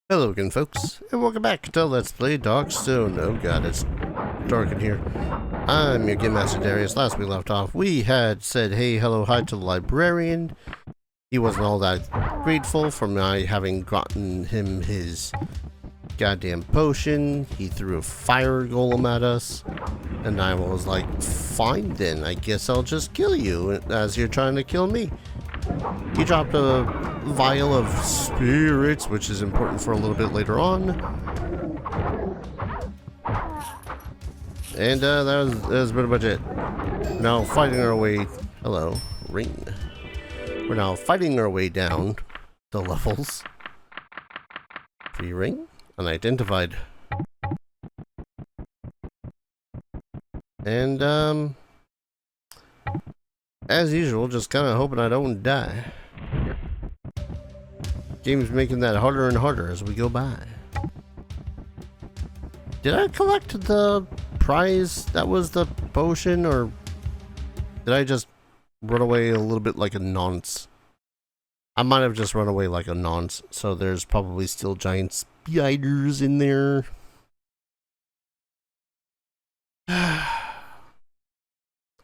Hello again, folks, and welcome back to Let's Play Darkstone. Oh god, it's dark in here. I'm your Game Master Darius. Last we left off, we had said hey, hello, hi to the librarian. He wasn't all that grateful for my having gotten him his goddamn potion. He threw a fire golem at us, and I was like, fine then, I guess I'll just kill you as you're trying to kill me. He dropped a vial of spirits, which is important for a little bit later on. And that was pretty much it. Now fighting our way... Hello, ring. We're now fighting our way down the levels. Free ring. Unidentified. And, as usual, just kind of hoping I don't die. Game's making that harder and harder as we go by. Did I collect the prize that was the potion, or did I just run away a little bit like a nonce? I might have just run away like a nonce, so there's probably still giant spiders in there.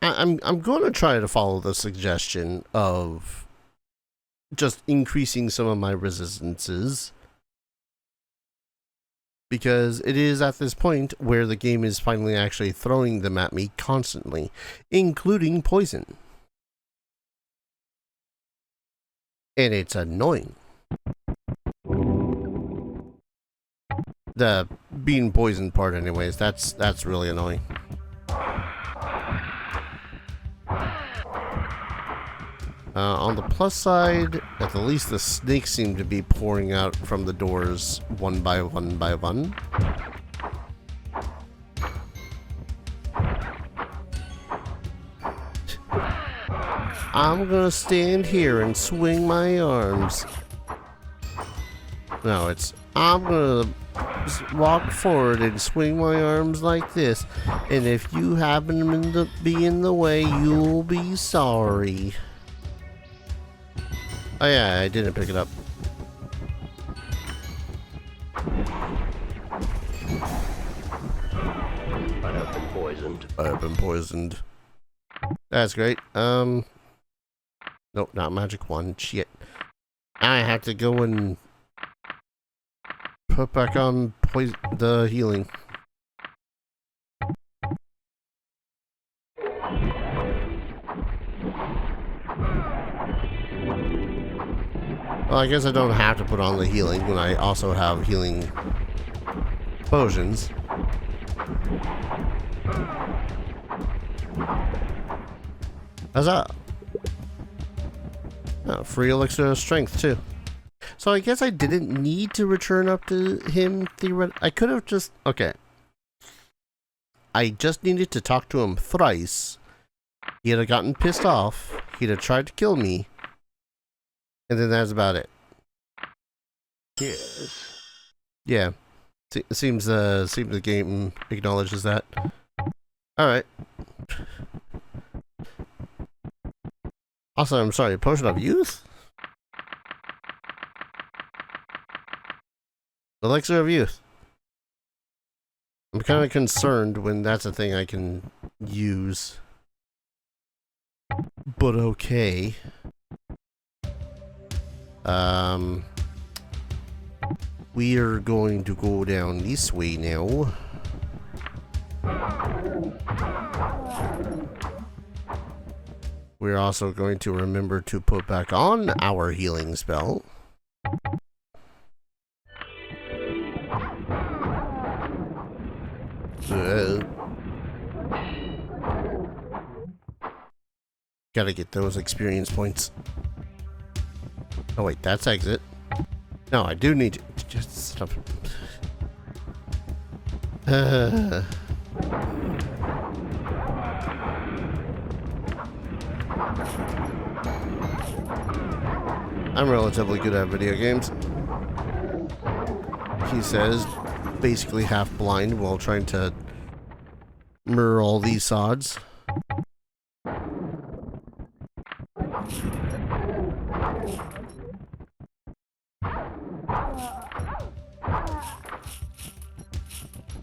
I'm going to try to follow the suggestion of just increasing some of my resistances, because it is at this point where the game is finally actually throwing them at me constantly, including poison. And it's annoying. The being poisoned part anyways, that's really annoying. On the plus side, at the least the snakes seem to be pouring out from the doors one by one by one. I'm gonna stand here and swing my arms. No, it's I'm gonna walk forward and swing my arms like this, and if you happen to be in the way, you'll be sorry. Oh yeah, I didn't pick it up. I have been poisoned. I have been poisoned. That's great. Nope, not magic wand. Shit. I have to go and put back on the healing. Well, I guess I don't have to put on the healing when I also have healing potions. How's that? Oh, free elixir of strength too. So I guess I didn't need to return up to him theoretically. I could have just... Okay. I just needed to talk to him thrice. He'd have gotten pissed off. He'd have tried to kill me. And then that's about it. Yes. Yeah. Seems the game acknowledges that. Alright. Also, I'm sorry, potion of youth? Elixir of youth. I'm kind of concerned when that's a thing I can use. But okay. We are going to go down this way now. We're also going to remember to put back on our healing spell. Gotta get those experience points. Oh wait, that's exit. No, I do need to just stop. I'm relatively good at video games. He says, basically half blind while trying to mirror all these sods.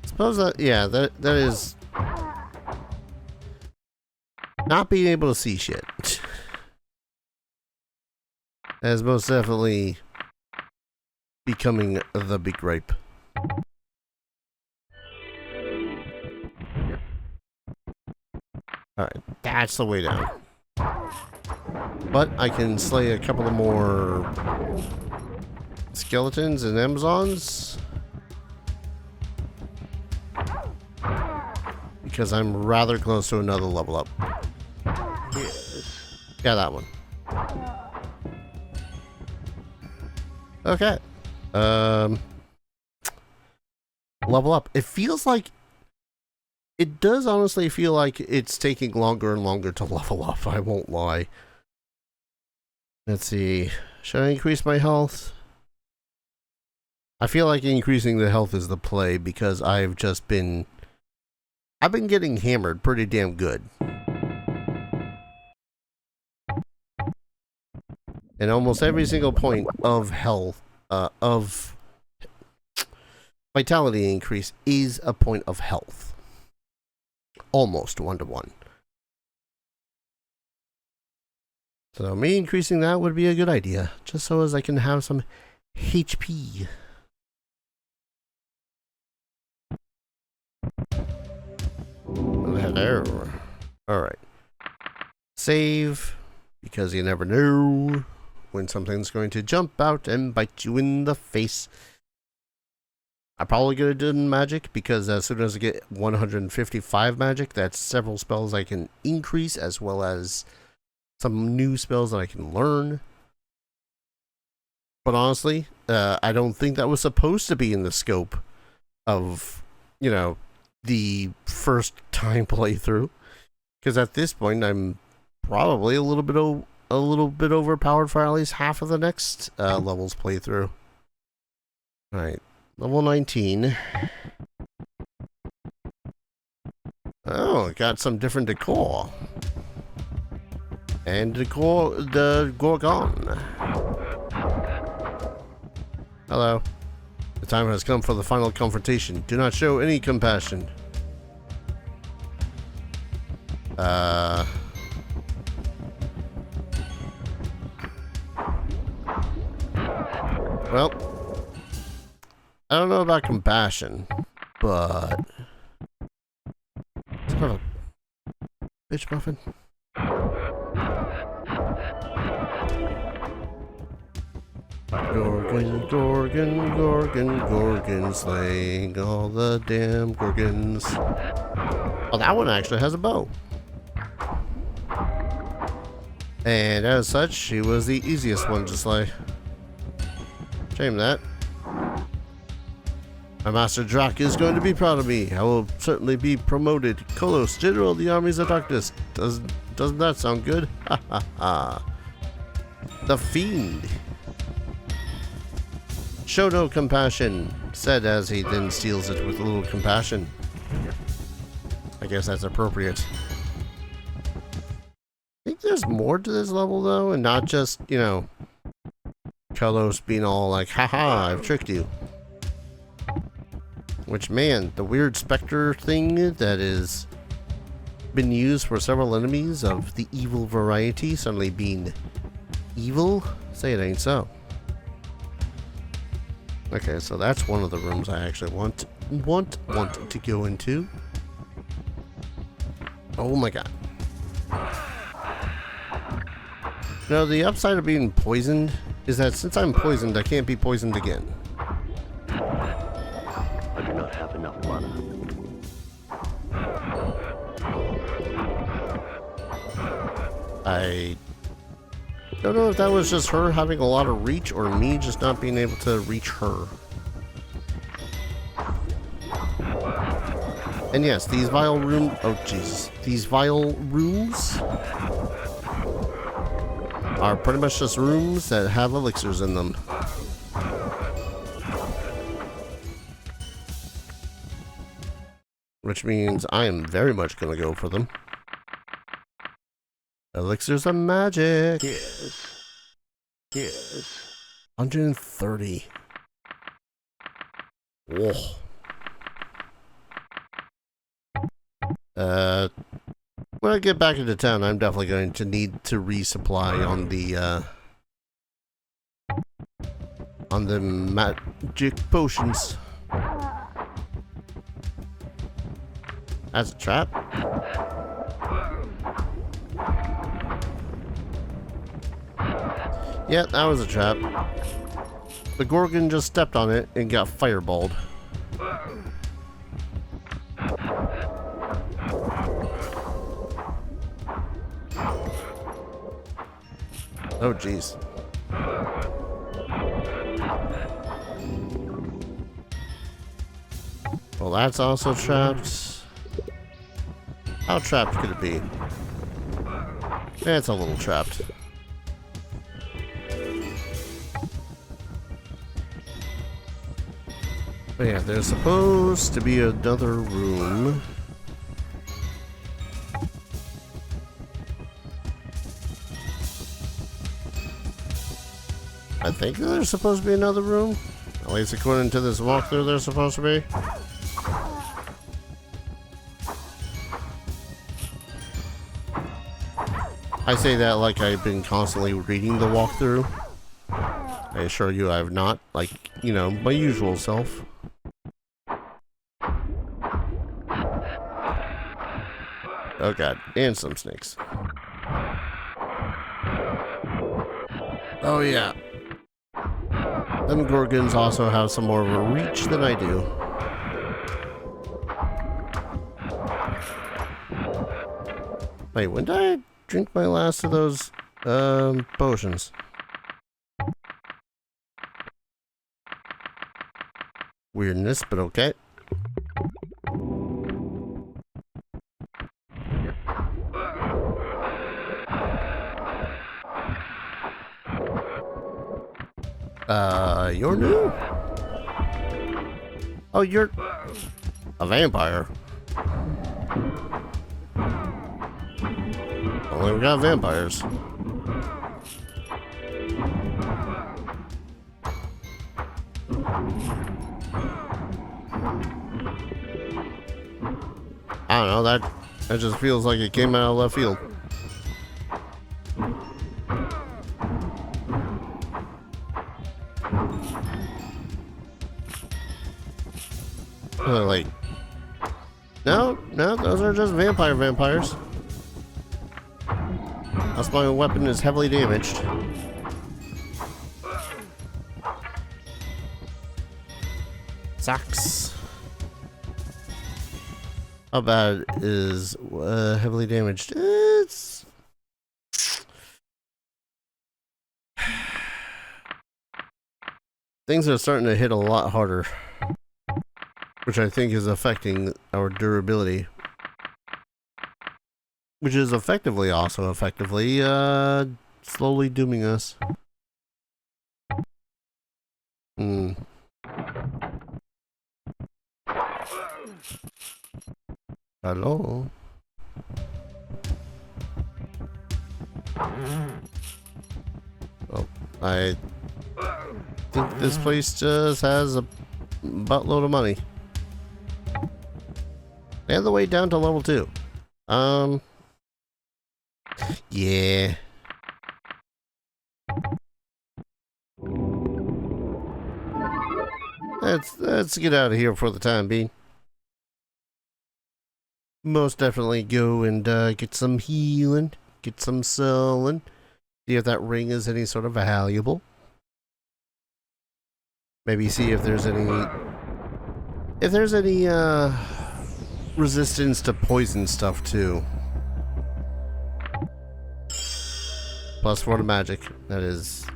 Suppose that, yeah, that is not being able to see shit. That is most definitely becoming the big gripe. Alright, that's the way down. But I can slay a couple of more skeletons and Amazons. Because I'm rather close to another level up. Yes. Yeah, that one. Okay. Level up. It feels like... It does honestly feel like it's taking longer and longer to level up, I won't lie. Let's see. Should I increase my health? I feel like increasing the health is the play because I've been getting hammered pretty damn good. And almost every single point of health, of vitality increase is a point of health. Almost 1-to-1. So me increasing that would be a good idea, just so as I can have some HP. Hello. Alright. Save, because you never know when something's going to jump out and bite you in the face. I'm probably going to do magic, because as soon as I get 155 magic, that's several spells I can increase, as well as some new spells that I can learn. But honestly, I don't think that was supposed to be in the scope of, you know, the first time playthrough. Because at this point, I'm probably a little bit overpowered for at least half of the next level's playthrough. Alright, level 19. Oh, got some different decor. And the Gorgon. Hello. The time has come for the final confrontation. Do not show any compassion. Well, I don't know about compassion, but son of a bitch muffin. Gorgon, Gorgon, Gorgon, Gorgon, slaying all the damn Gorgons. Oh, that one actually has a bow. And as such, she was the easiest one to slay. Shame that. My master Draak is going to be proud of me. I will certainly be promoted. Kolos, General of the Armies of Darkness. Doesn't that sound good? Ha ha ha. The Fiend. Show no compassion, said as he then steals it with a little compassion. I guess that's appropriate. I think there's more to this level though, and not just, you know, Kolos being all like, haha, I've tricked you. Which, man, the weird specter thing that is been used for several enemies of the evil variety suddenly being evil? Say it ain't so. Okay, so that's one of the rooms I actually want to go into. Oh my god. Now, the upside of being poisoned is that since I'm poisoned, I can't be poisoned again. I do not have enough mana. I don't know if that was just her having a lot of reach or me just not being able to reach her. And yes, these vile rooms... Oh, Jesus. These vile rooms are pretty much just rooms that have elixirs in them. Which means I am very much going to go for them. Elixirs of magic. Yes. Yes. 130. Oh. When I get back into town, I'm definitely going to need to resupply on the magic potions. That's a trap. Yeah, that was a trap. The Gorgon just stepped on it and got fireballed. Oh, jeez. Well, that's also trapped. How trapped could it be? It's a little trapped. But yeah, there's supposed to be another room. I think there's supposed to be another room. At least according to this walkthrough, there's supposed to be. I say that like I've been constantly reading the walkthrough. I assure you I have not. Like, you know, my usual self. Oh god, and some snakes. Oh yeah. Them Gorgons also have some more of a reach than I do. Wait, when did I drink my last of those potions? Weirdness, but okay. You're new? Oh, you're a vampire. Only we got vampires. I don't know, that just feels like it came out of left field. Like, no, those are just vampires. That's my weapon is heavily damaged. Sucks. How bad is heavily damaged? It's things are starting to hit a lot harder, which I think is affecting our durability, which is effectively slowly dooming us. Hello. Oh, I think this place just has a buttload of money. And the way down to level 2. Yeah. Let's get out of here for the time being. Most definitely go and get some healing, get some selling, see if that ring is any sort of valuable. Maybe see if there's any resistance to poison stuff too. Plus 4 to magic. That is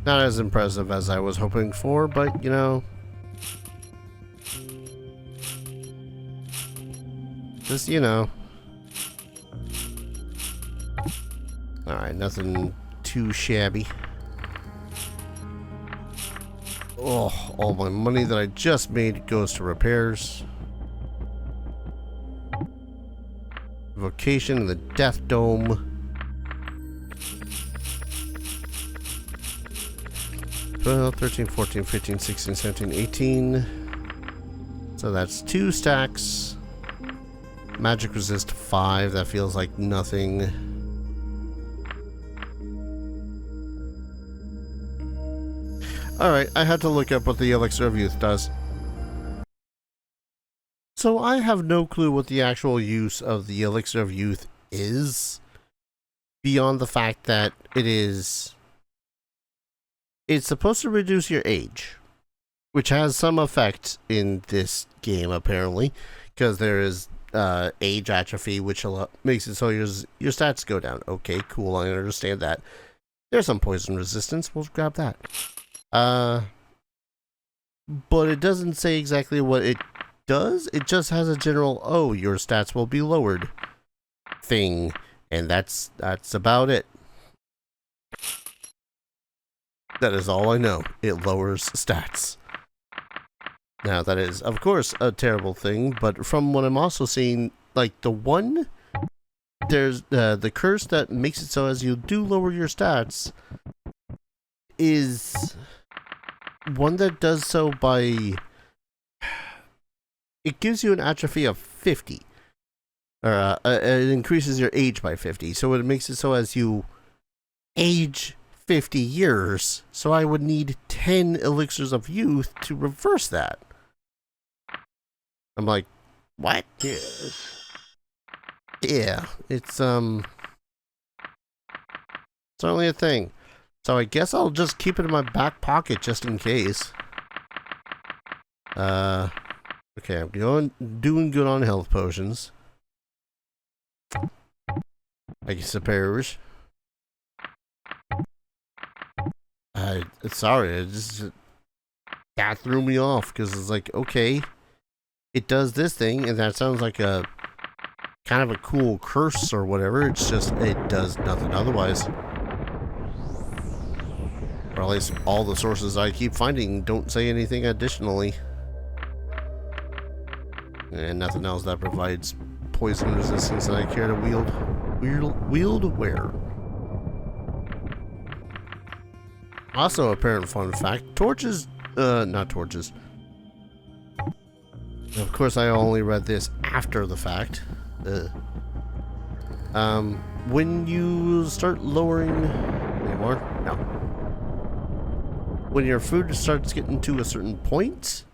not as impressive as I was hoping for, but you know, just, you know. Alright, nothing too shabby. Oh, all my money that I just made goes to repairs. Vocation in the Death Dome. 12, 13, 14, 15, 16, 17, 18. So that's 2 stacks. Magic resist 5. That feels like nothing. Alright, I had to look up what the Elixir of Youth does. So I have no clue what the actual use of the Elixir of Youth is, beyond the fact that it's supposed to reduce your age, which has some effect in this game apparently, because there is age atrophy, which makes it so your stats go down. Okay, cool, I understand that. There's some poison resistance, we'll grab that. But it doesn't say exactly what it does. It just has a general, oh, your stats will be lowered thing, and that's about it. That is all I know. It lowers stats. Now that is, of course, a terrible thing, but from what I'm also seeing, like there's the curse that makes it so as you do lower your stats is one that does so by, it gives you an atrophy of 50, or it increases your age by 50, so it makes it so as you age 50 years, so I would need 10 elixirs of youth to reverse that. I'm like, what? Yes. Yeah, it's certainly a thing. So I guess I'll just keep it in my back pocket just in case. Okay, I'm doing good on health potions. I suppose. Sorry, that threw me off because it's like, okay, it does this thing, and that sounds like a kind of a cool curse or whatever. It's just, it does nothing otherwise. Or at least all the sources I keep finding don't say anything additionally. And nothing else that provides poison resistance that I care to wield where. Also, apparent fun fact, torches, not torches. Of course, I only read this after the fact. When you start lowering... Anymore? No. When your food starts getting to a certain point,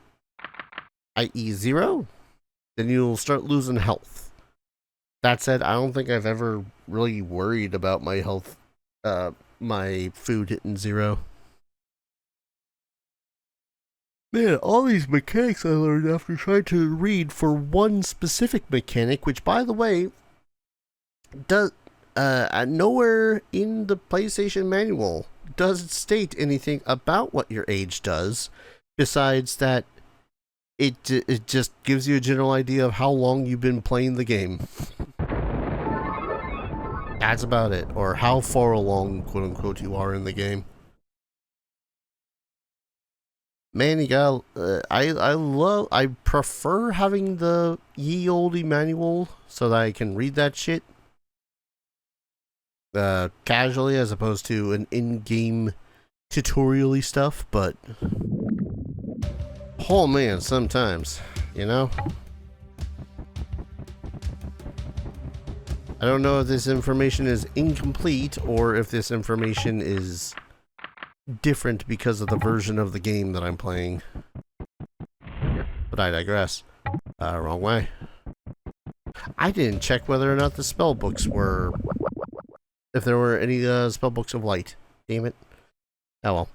i.e. 0, then you'll start losing health. That said, I don't think I've ever really worried about my health, my food hitting 0. Man, all these mechanics I learned after trying to read for one specific mechanic, which, by the way, does nowhere in the PlayStation manual does it state anything about what your age does, besides that it just gives you a general idea of how long you've been playing the game. That's about it, or how far along, quote unquote, you are in the game. Man, you got I prefer having the ye olde manual so that I can read that shit casually as opposed to an in-game tutorial-y stuff, but oh man, sometimes, you know? I don't know if this information is incomplete or if this information is different because of the version of the game that I'm playing. But I digress. Wrong way. I didn't check whether or not the spell books were... if there were any spell books of light. Damn it. Oh well.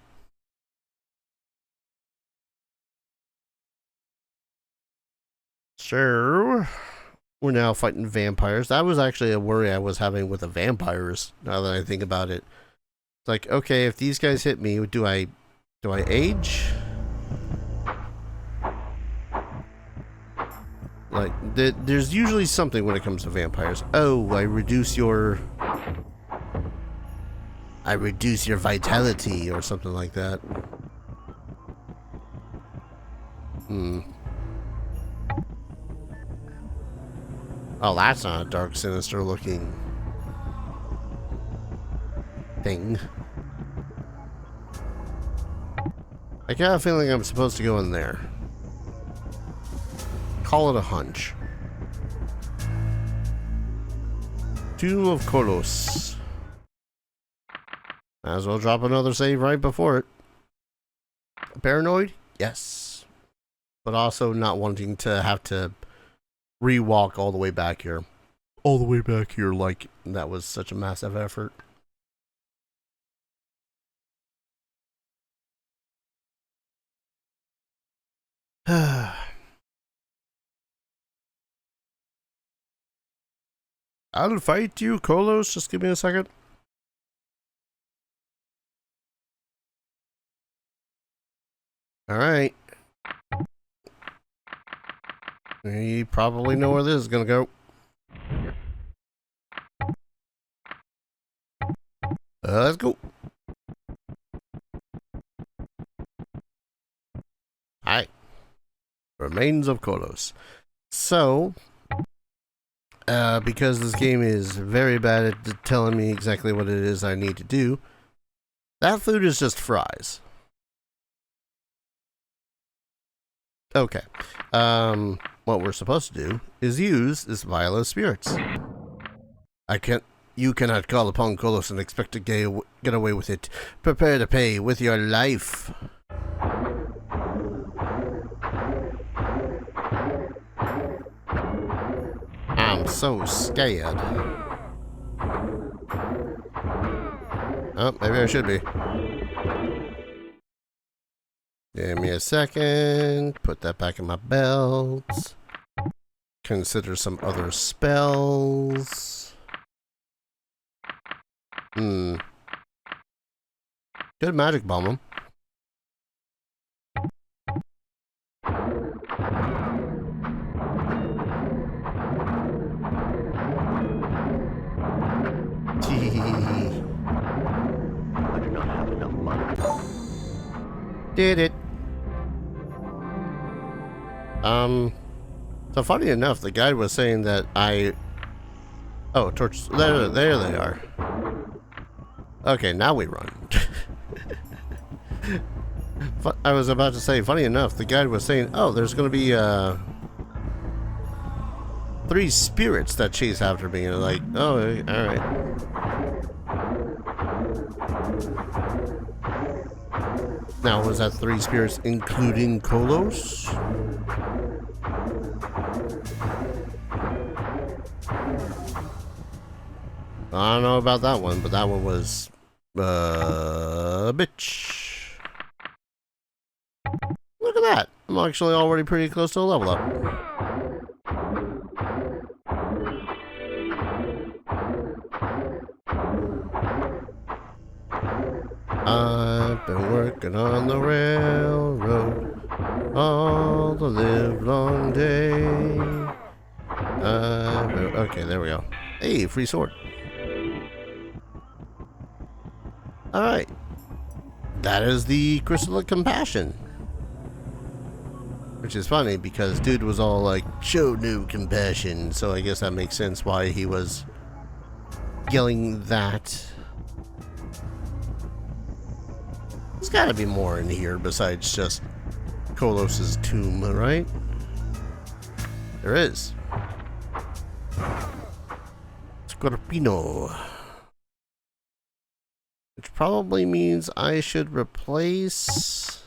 So, we're now fighting vampires. That was actually a worry I was having with the vampires, now that I think about it. It's like, okay, if these guys hit me, do I age? Like, there's usually something when it comes to vampires. Oh, I reduce your vitality or something like that. Oh, that's not a dark, sinister looking thing. I got a feeling I'm supposed to go in there. Call it a hunch. Tomb of Kolos. Might as well drop another save right before it. Paranoid? Yes. But also not wanting to have to re-walk all the way back here. All the way back here, like that was such a massive effort. I'll fight you, Kolos. Just give me a second. Alright. You probably know where this is gonna go. Let's go. Hi. Remains of Kolos. So, because this game is very bad at telling me exactly what it is I need to do, that food is just fries. Okay. What we're supposed to do is use this vial of spirits. You cannot call upon Kolos and expect to get away with it. Prepare to pay with your life. I'm so scared. Oh, maybe I should be. Give me a second. Put that back in my belt. Consider some other spells. Good magic bomb him. I do not have enough money. Did it. So funny enough, the guide was saying that oh, torch. There they are. Okay, now we run. I was about to say, funny enough, the guide was saying, oh, there's going to be 3 spirits that chase after me. And like, oh, alright. Now, was that 3 spirits including Kolos? I don't know about that one, but that one was a bitch. Look at that. I'm actually already pretty close to a level up. I've been working on the railroad all the live long day. Okay, there we go. Hey, free sword. Alright. That is the Crystal of Compassion. Which is funny because dude was all like, show no compassion. So I guess that makes sense why he was yelling that. There's gotta be more in here besides just Kolos's tomb, right? There is. Scorpino. Which probably means I should replace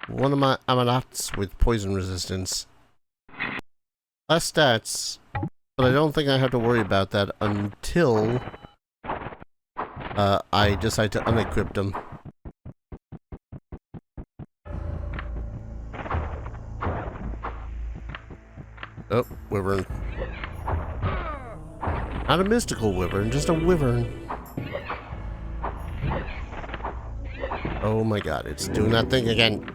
one of my Amanats with poison resistance. Less stats, but I don't think I have to worry about that until I decide to unequip them. Oh, wyvern. Not a mystical wyvern, just a wyvern. Oh my god, it's doing that thing again.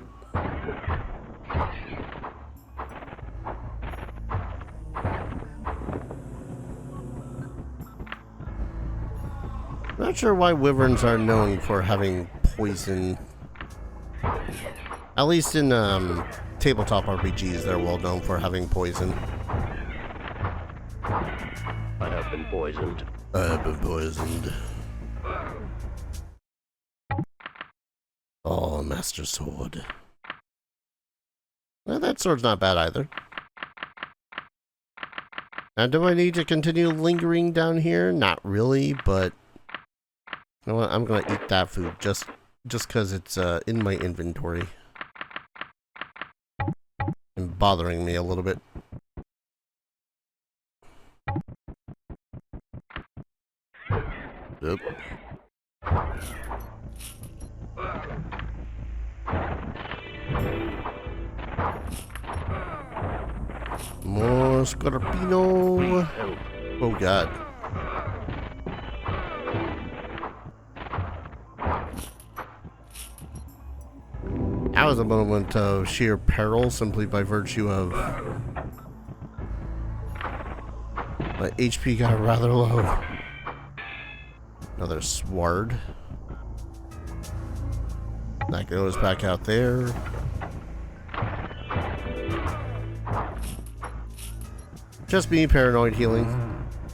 Not sure why wyverns are known for having poison. At least in tabletop RPGs, they're well known for having poison. I have been poisoned. I have been poisoned. Oh, Master Sword. Well, that sword's not bad either. Now, do I need to continue lingering down here? Not really, but you know what? I'm gonna eat that food just because it's in my inventory and bothering me a little bit. Oop. More Scorpino. Oh god. That was a moment of sheer peril simply by virtue of my HP got rather low. Another sword. That goes back out there. Just me paranoid healing.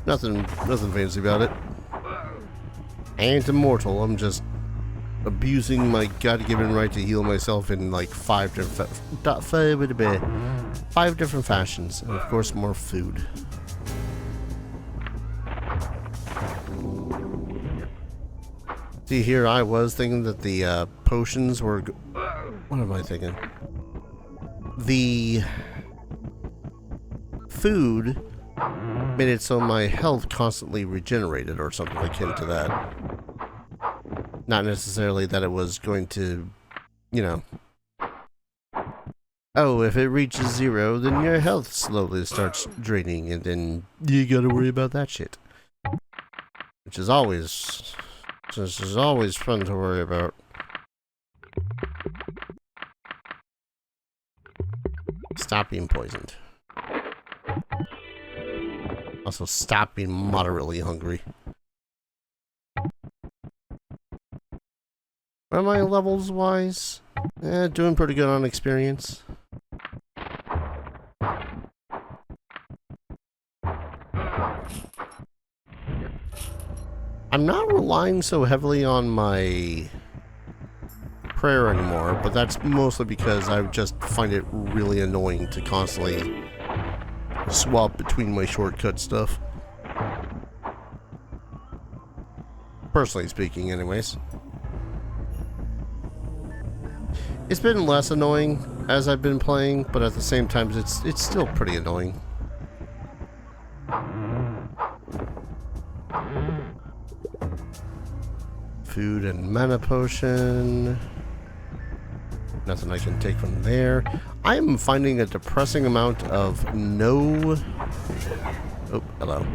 Nothing fancy about it. I ain't immortal. I'm just abusing my God-given right to heal myself in like 5 different fashions, and of course more food. See, here I was thinking that the potions were. What am I thinking? The food made it so my health constantly regenerated, or something akin to that. Not necessarily that it was going to, you know. Oh, if it reaches 0, then your health slowly starts draining, and then you gotta worry about that shit. Which is always fun to worry about. Stop being poisoned. Also, stop being moderately hungry. Where am I levels wise? Doing pretty good on experience. I'm not relying so heavily on my prayer anymore, but that's mostly because I just find it really annoying to constantly swap between my shortcut stuff. Personally speaking, anyways. It's been less annoying as I've been playing, but at the same time, it's still pretty annoying. Food and mana potion. Nothing I can take from there. I am finding a depressing amount of no... Oh, hello.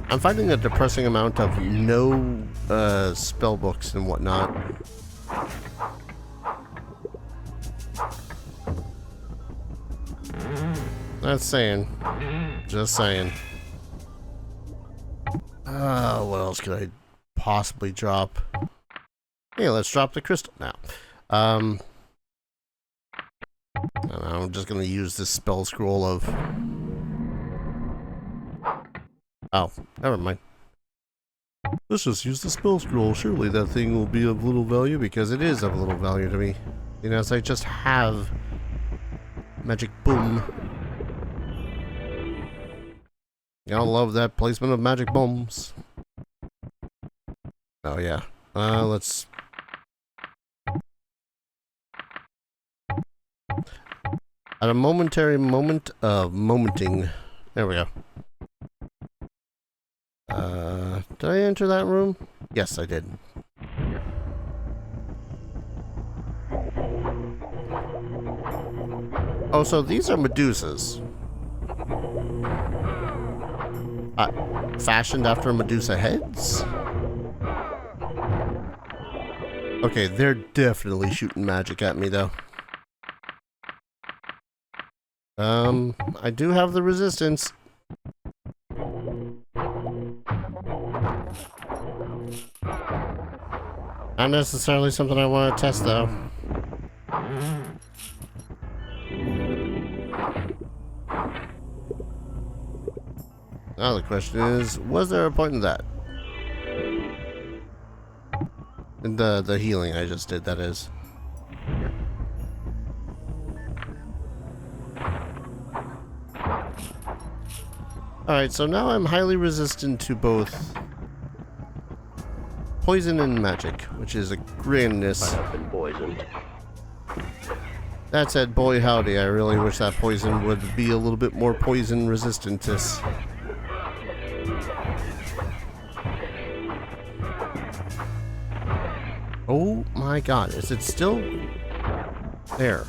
I'm finding a depressing amount of no spell books and whatnot. That's saying. Just saying. What else could I possibly drop? Hey, let's drop the crystal now. I'm just gonna use this spell scroll of... Oh, never mind. Let's just use the spell scroll. Surely that thing will be of little value, because it is of little value to me. You know, so I just have magic boom. I love that placement of magic bombs. Oh yeah. Let's... At a momentary moment of momenting. There we go. Did I enter that room? Yes, I did. Oh, so these are Medusas. Fashioned after Medusa heads? Okay, they're definitely shooting magic at me, though. I do have the resistance. Not necessarily something I want to test, though. Now the question is, was there a point in that? And the healing I just did, that is. Alright, so now I'm highly resistant to both poison and magic, which is a grandness. I have been poisoned. That said, boy howdy, I really wish that poison would be a little bit more poison resistant to this. Oh my god, is it still there?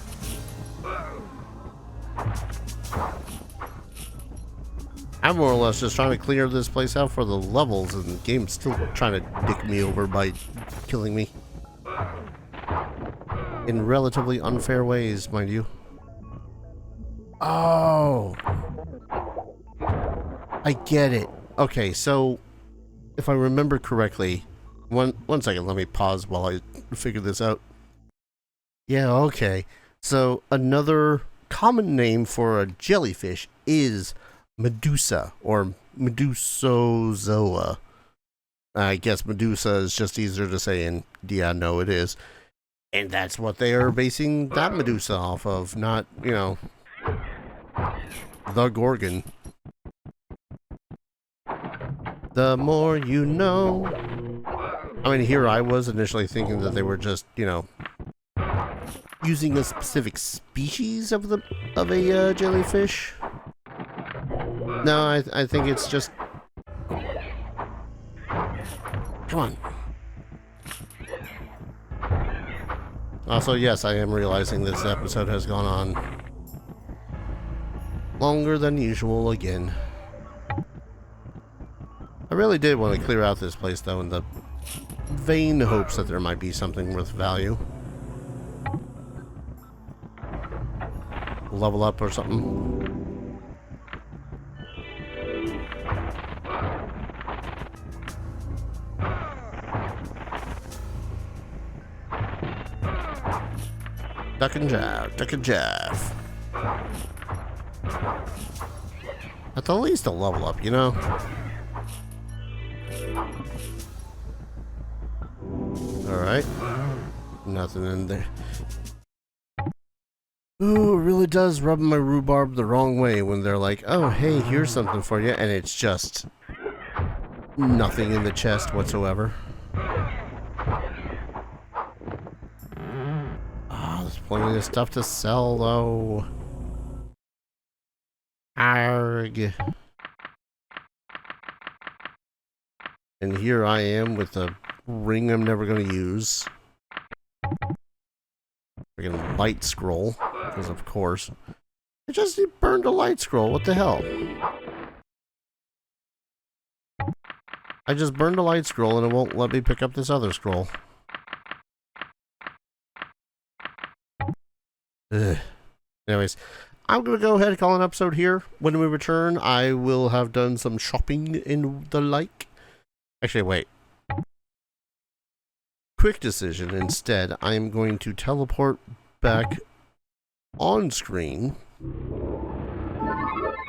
I'm more or less just trying to clear this place out for the levels, and the game's still trying to dick me over by killing me. In relatively unfair ways, mind you. Oh! I get it. Okay, so if I remember correctly, one second, let me pause while I figure this out. Yeah, okay. So another common name for a jellyfish is Medusa, or Medusozoa. I guess Medusa is just easier to say, and yeah, no, it is. And that's what they are basing that Medusa off of, not, you know, the Gorgon. The more you know. I mean, here I was initially thinking that they were just, you know, using a specific species of a jellyfish. No, I think it's just... Come on. Also, yes, I am realizing this episode has gone on longer than usual again. I really did want to clear out this place, though, in the vain hopes that there might be something worth value. Level up or something. Duck and jive, duck and jive. At the least a level up, you know? Alright. Nothing in there. Ooh, it really does rub my rhubarb the wrong way when they're like, oh, hey, here's something for you, and it's just nothing in the chest whatsoever. There's plenty of stuff to sell, though. Arg. And here I am with a ring I'm never going to use. Freaking light scroll, because of course. I just burned a light scroll, what the hell? I just burned a light scroll and it won't let me pick up this other scroll. Ugh. Anyways, I'm going to go ahead and call an episode here. When we return, I will have done some shopping and the like. Actually, wait. Quick decision. Instead, I am going to teleport back on screen.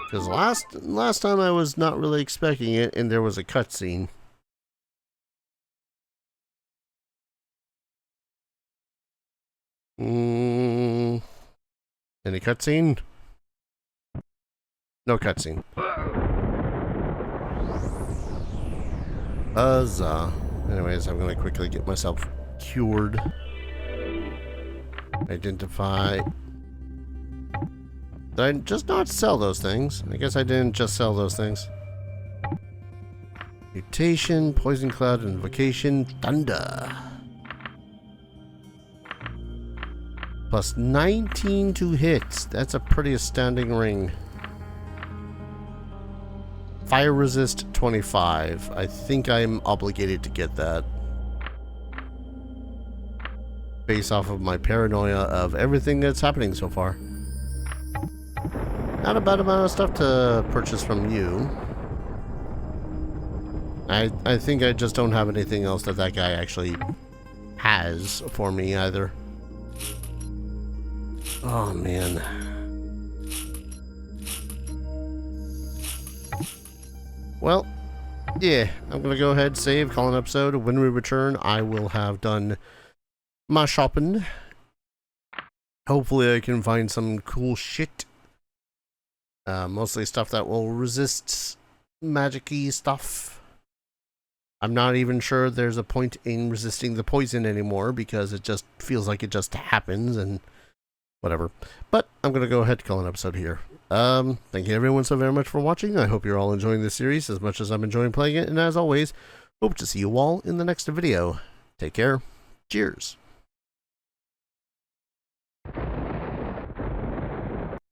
Because last time I was not really expecting it, and there was a cutscene. Any cutscene? No cutscene. Huzzah. Anyways, I'm gonna quickly get myself cured. Identify. Did I just not sell those things? I guess I didn't just sell those things. Mutation, Poison Cloud, Invocation, Thunder. Plus 19 to hits. That's a pretty astounding ring. Fire resist 25. I think I'm obligated to get that. Based off of my paranoia of everything that's happening so far. Not a bad amount of stuff to purchase from you. I think I just don't have anything else that guy actually has for me either. Oh, man. Well, yeah, I'm gonna go ahead, save, call an episode. When we return, I will have done my shopping. Hopefully I can find some cool shit. Mostly stuff that will resist magic-y stuff. I'm not even sure there's a point in resisting the poison anymore because it just feels like it just happens and whatever. But I'm going to go ahead and call an episode here. Thank you everyone so very much for watching. I hope you're all enjoying this series as much as I'm enjoying playing it. And as always, hope to see you all in the next video. Take care. Cheers.